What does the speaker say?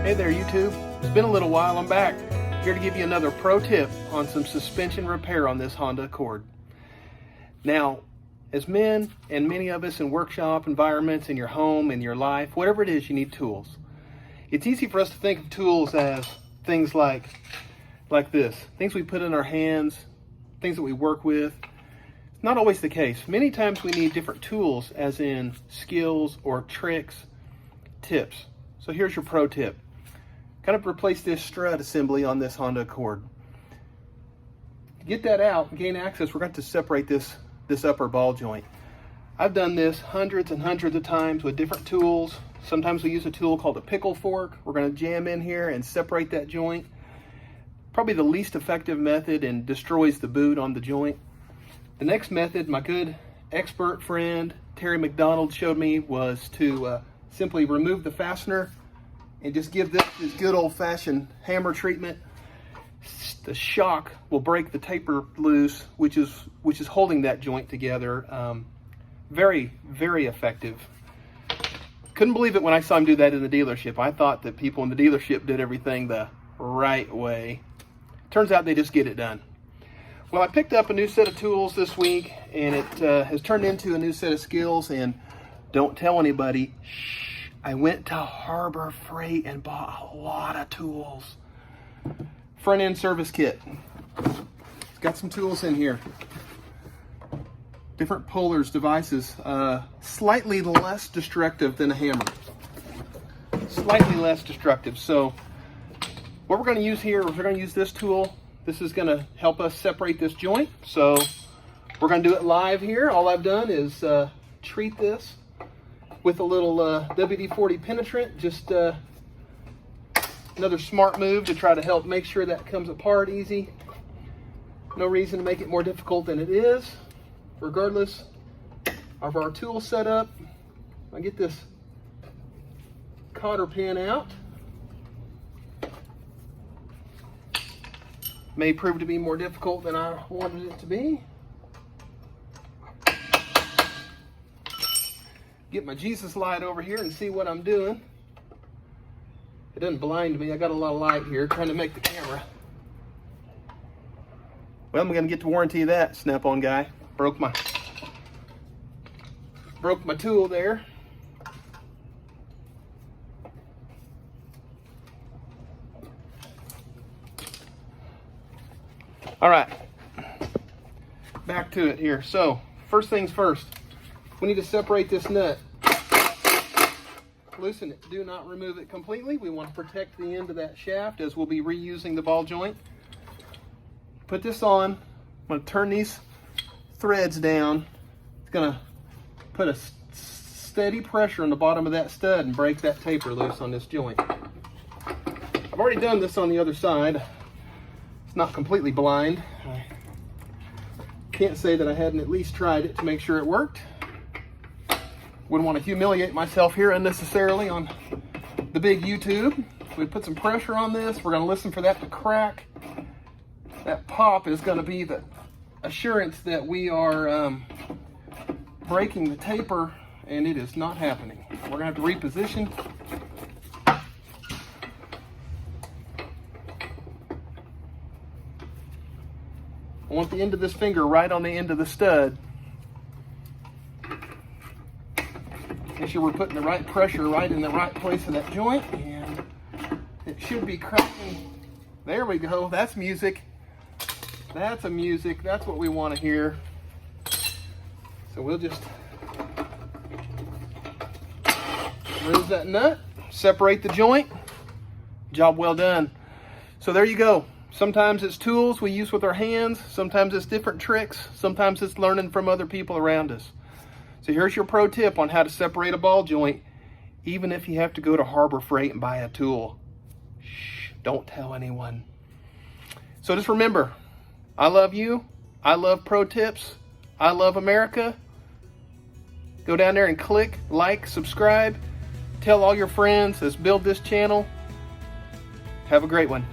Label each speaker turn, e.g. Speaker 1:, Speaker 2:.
Speaker 1: Hey there YouTube, it's been a little while, I'm back. Here to give you another pro tip on some suspension repair on this Honda Accord. Now, as men and many of us in workshop environments, in your home, in your life, whatever it is, you need tools. It's easy for us to think of tools as things like this, things we put in our hands, things that we work with. It's not always the case. Many times we need different tools, as in skills or tricks, tips. So here's your pro tip. Kind of replace this strut assembly on this Honda Accord. To get that out, gain access, we're going to separate this upper ball joint. I've done this hundreds and hundreds of times with different tools. Sometimes we use a tool called a pickle fork. We're going to jam in here and separate that joint. Probably the least effective method and destroys the boot on the joint. The next method my good expert friend Terry McDonald showed me was to simply remove the fastener and just give this good old-fashioned hammer treatment. The shock will break the taper loose, which is holding that joint together. Very, very effective. Couldn't believe it when I saw him do that in the dealership. I thought that people in the dealership did everything the right way. Turns out they just get it done. Well, I picked up a new set of tools this week, and it has turned into a new set of skills. And don't tell anybody, shh, I went to Harbor Freight and bought a lot of tools. Front end service kit. It's got some tools in here. Different pullers, devices, slightly less destructive than a hammer. Slightly less destructive. So what we're going to use here is we're going to use this tool. This is going to help us separate this joint. So we're going to do it live here. All I've done is treat this with a little WD-40 penetrant. Just another smart move to try to help make sure that comes apart easy. No reason to make it more difficult than it is. Regardless of our tool setup, I get this cotter pin out. May prove to be more difficult than I wanted it to be. Get my Jesus light over here and see what I'm doing. It doesn't blind me. I got a lot of light here trying to make the camera. Well, I'm going to get the warranty of that, Snap-on guy. Broke my tool there. All right, back to it here. So first things first, we need to separate this nut. Loosen it. Do not remove it completely. We want to protect the end of that shaft as we'll be reusing the ball joint. Put this on. I'm going to turn these threads down. It's going to put a steady pressure on the bottom of that stud and break that taper loose on this joint. I've already done this on the other side. It's not completely blind. I can't say that I hadn't at least tried it to make sure it worked. Wouldn't want to humiliate myself here unnecessarily on the big YouTube. We put some pressure on this. We're going to listen for that to crack. That pop is going to be the assurance that we are breaking the taper, and it is not happening. We're going to have to reposition. I want the end of this finger right on the end of the stud. Make sure we're putting the right pressure right in the right place in that joint, and it should be cracking. There we go. That's music. That's a music. That's what we want to hear. So we'll just remove that nut, separate the joint. Job well done. So there you go. Sometimes it's tools we use with our hands. Sometimes it's different tricks. Sometimes it's learning from other people around us. So here's your pro tip on how to separate a ball joint, even if you have to go to Harbor Freight and buy a tool. Shh, don't tell anyone. So just remember, I love you. I love pro tips. I love America. Go down there and click, like, subscribe. Tell all your friends. Let's build this channel. Have a great one.